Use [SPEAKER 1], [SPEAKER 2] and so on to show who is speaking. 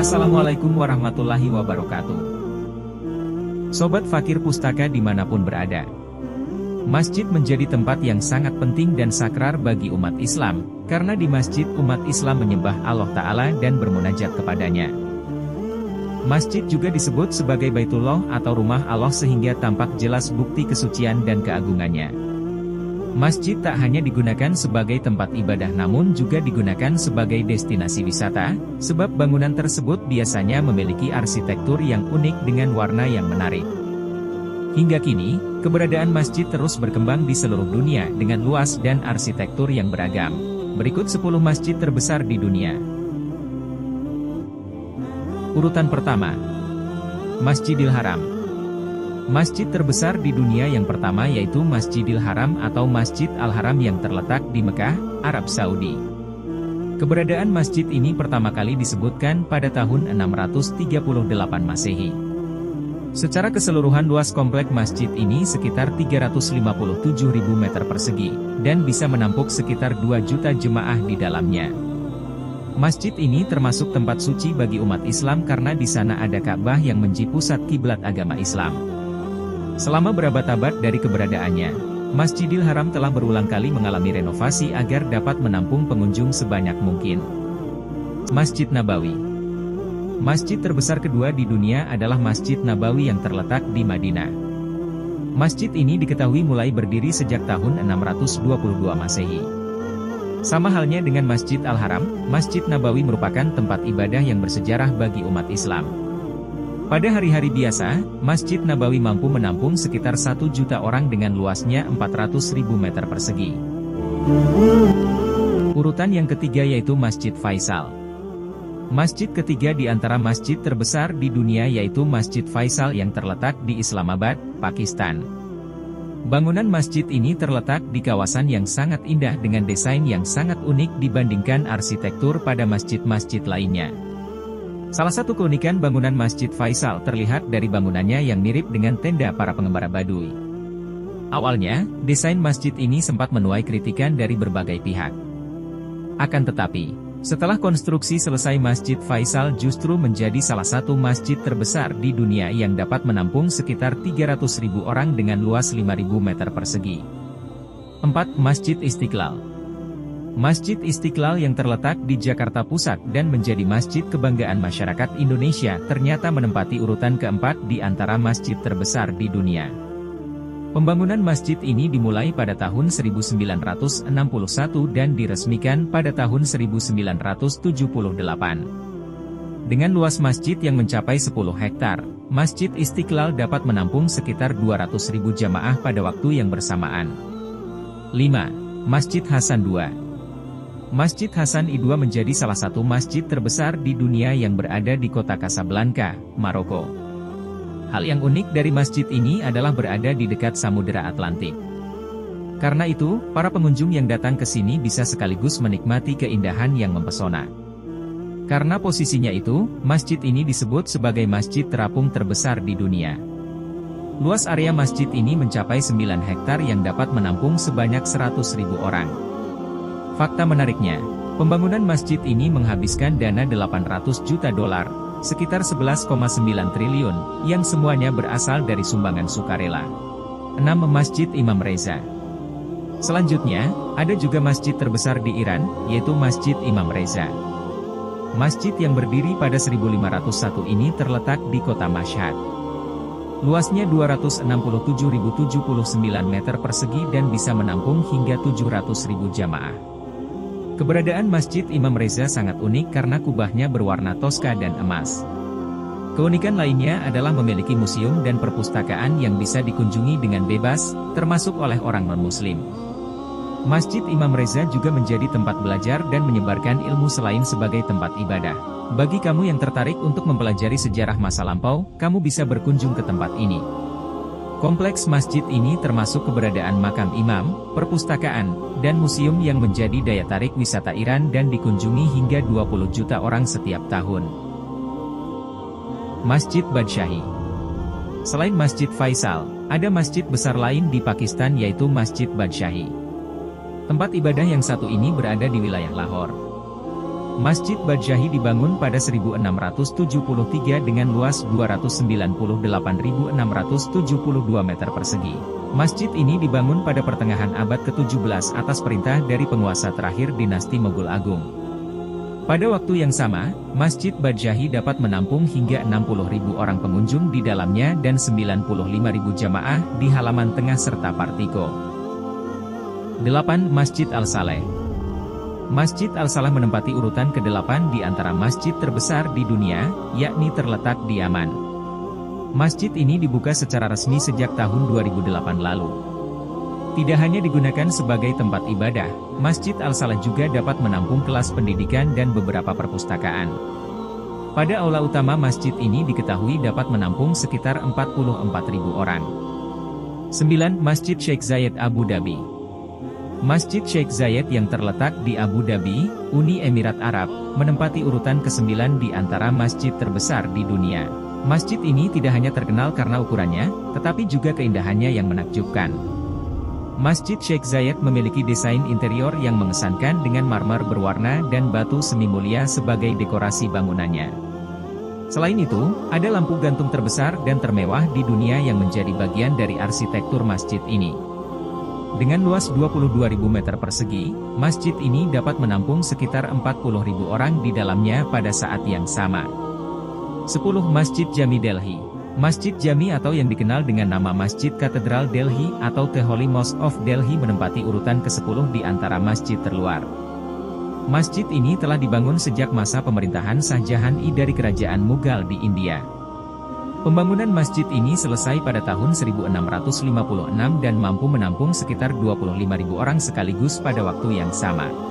[SPEAKER 1] Assalamualaikum warahmatullahi wabarakatuh. Sobat Fakir Pustaka dimanapun berada. Masjid menjadi tempat yang sangat penting dan sakral bagi umat Islam, karena di masjid umat Islam menyembah Allah Ta'ala dan bermunajat kepadanya. Masjid juga disebut sebagai Baitullah atau rumah Allah sehingga tampak jelas bukti kesucian dan keagungannya. Masjid tak hanya digunakan sebagai tempat ibadah namun juga digunakan sebagai destinasi wisata, sebab bangunan tersebut biasanya memiliki arsitektur yang unik dengan warna yang menarik. Hingga kini, keberadaan masjid terus berkembang di seluruh dunia dengan luas dan arsitektur yang beragam. Berikut 10 masjid terbesar di dunia. Urutan pertama, Masjidil Haram. Masjid terbesar di dunia yang pertama yaitu Masjidil Haram atau Masjid Al-Haram yang terletak di Mekah, Arab Saudi. Keberadaan masjid ini pertama kali disebutkan pada tahun 638 Masehi. Secara keseluruhan luas komplek masjid ini sekitar 357.000 meter persegi, dan bisa menampung sekitar 2 juta jemaah di dalamnya. Masjid ini termasuk tempat suci bagi umat Islam karena di sana ada Ka'bah yang menjadi pusat kiblat agama Islam. Selama berabad-abad dari keberadaannya, Masjidil Haram telah berulang kali mengalami renovasi agar dapat menampung pengunjung sebanyak mungkin. Masjid Nabawi. Masjid terbesar kedua di dunia adalah Masjid Nabawi yang terletak di Madinah. Masjid ini diketahui mulai berdiri sejak tahun 622 Masehi. Sama halnya dengan Masjid Al-Haram, Masjid Nabawi merupakan tempat ibadah yang bersejarah bagi umat Islam. Pada hari-hari biasa, Masjid Nabawi mampu menampung sekitar 1 juta orang dengan luasnya 400.000 meter persegi. Urutan yang ketiga yaitu Masjid Faisal. Masjid ketiga di antara masjid terbesar di dunia yaitu Masjid Faisal yang terletak di Islamabad, Pakistan. Bangunan masjid ini terletak di kawasan yang sangat indah dengan desain yang sangat unik dibandingkan arsitektur pada masjid-masjid lainnya. Salah satu keunikan bangunan Masjid Faisal terlihat dari bangunannya yang mirip dengan tenda para pengembara Baduy. Awalnya, desain masjid ini sempat menuai kritikan dari berbagai pihak. Akan tetapi, setelah konstruksi selesai Masjid Faisal justru menjadi salah satu masjid terbesar di dunia yang dapat menampung sekitar 300.000 orang dengan luas 5.000 meter persegi. 4. Masjid Istiqlal. Masjid Istiqlal yang terletak di Jakarta Pusat dan menjadi masjid kebanggaan masyarakat Indonesia ternyata menempati urutan keempat di antara masjid terbesar di dunia. Pembangunan masjid ini dimulai pada tahun 1961 dan diresmikan pada tahun 1978. Dengan luas masjid yang mencapai 10 hektar, Masjid Istiqlal dapat menampung sekitar 200.000 jamaah pada waktu yang bersamaan. 5. Masjid Hasan II. Masjid Hasan II menjadi salah satu masjid terbesar di dunia yang berada di kota Casablanca, Maroko. Hal yang unik dari masjid ini adalah berada di dekat Samudera Atlantik. Karena itu, para pengunjung yang datang ke sini bisa sekaligus menikmati keindahan yang mempesona. Karena posisinya itu, masjid ini disebut sebagai masjid terapung terbesar di dunia. Luas area masjid ini mencapai 9 hektar yang dapat menampung sebanyak 100.000 orang. Fakta menariknya, pembangunan masjid ini menghabiskan dana 800 juta dolar, sekitar 11,9 triliun, yang semuanya berasal dari sumbangan sukarela. 6. Masjid Imam Reza. Selanjutnya, ada juga masjid terbesar di Iran, yaitu Masjid Imam Reza. Masjid yang berdiri pada 1501 ini terletak di kota Mashhad. Luasnya 267.079 meter persegi dan bisa menampung hingga 700.000 jamaah. Keberadaan Masjid Imam Reza sangat unik karena kubahnya berwarna toska dan emas. Keunikan lainnya adalah memiliki museum dan perpustakaan yang bisa dikunjungi dengan bebas, termasuk oleh orang non-muslim. Masjid Imam Reza juga menjadi tempat belajar dan menyebarkan ilmu selain sebagai tempat ibadah. Bagi kamu yang tertarik untuk mempelajari sejarah masa lampau, kamu bisa berkunjung ke tempat ini. Kompleks masjid ini termasuk keberadaan makam imam, perpustakaan, dan museum yang menjadi daya tarik wisata Iran dan dikunjungi hingga 20 juta orang setiap tahun. Masjid Badshahi. Selain Masjid Faisal, ada masjid besar lain di Pakistan yaitu Masjid Badshahi. Tempat ibadah yang satu ini berada di wilayah Lahore. Masjid Badjahi dibangun pada 1673 dengan luas 298.672 meter persegi. Masjid ini dibangun pada pertengahan abad ke-17 atas perintah dari penguasa terakhir dinasti Moghul Agung. Pada waktu yang sama, Masjid Badjahi dapat menampung hingga 60.000 orang pengunjung di dalamnya dan 95.000 jamaah di halaman tengah serta partiko. 8. Masjid Al-Saleh. Masjid Al-Saleh menempati urutan ke-8 di antara masjid terbesar di dunia, yakni terletak di Yaman. Masjid ini dibuka secara resmi sejak tahun 2008 lalu. Tidak hanya digunakan sebagai tempat ibadah, Masjid Al-Saleh juga dapat menampung kelas pendidikan dan beberapa perpustakaan. Pada aula utama masjid ini diketahui dapat menampung sekitar 44.000 orang. 9. Masjid Sheikh Zayed Abu Dhabi. Masjid Sheikh Zayed yang terletak di Abu Dhabi, Uni Emirat Arab, menempati urutan ke-9 di antara masjid terbesar di dunia. Masjid ini tidak hanya terkenal karena ukurannya, tetapi juga keindahannya yang menakjubkan. Masjid Sheikh Zayed memiliki desain interior yang mengesankan dengan marmer berwarna dan batu semi mulia sebagai dekorasi bangunannya. Selain itu, ada lampu gantung terbesar dan termewah di dunia yang menjadi bagian dari arsitektur masjid ini. Dengan luas 22.000 meter persegi, masjid ini dapat menampung sekitar 40.000 orang di dalamnya pada saat yang sama. 10. Masjid Jami Delhi. Masjid Jami atau yang dikenal dengan nama Masjid Katedral Delhi atau The Holy Mosque of Delhi menempati urutan ke-10 di antara masjid terluar. Masjid ini telah dibangun sejak masa pemerintahan Shah Jahan I dari Kerajaan Mughal di India. Pembangunan masjid ini selesai pada tahun 1656 dan mampu menampung sekitar 25.000 orang sekaligus pada waktu yang sama.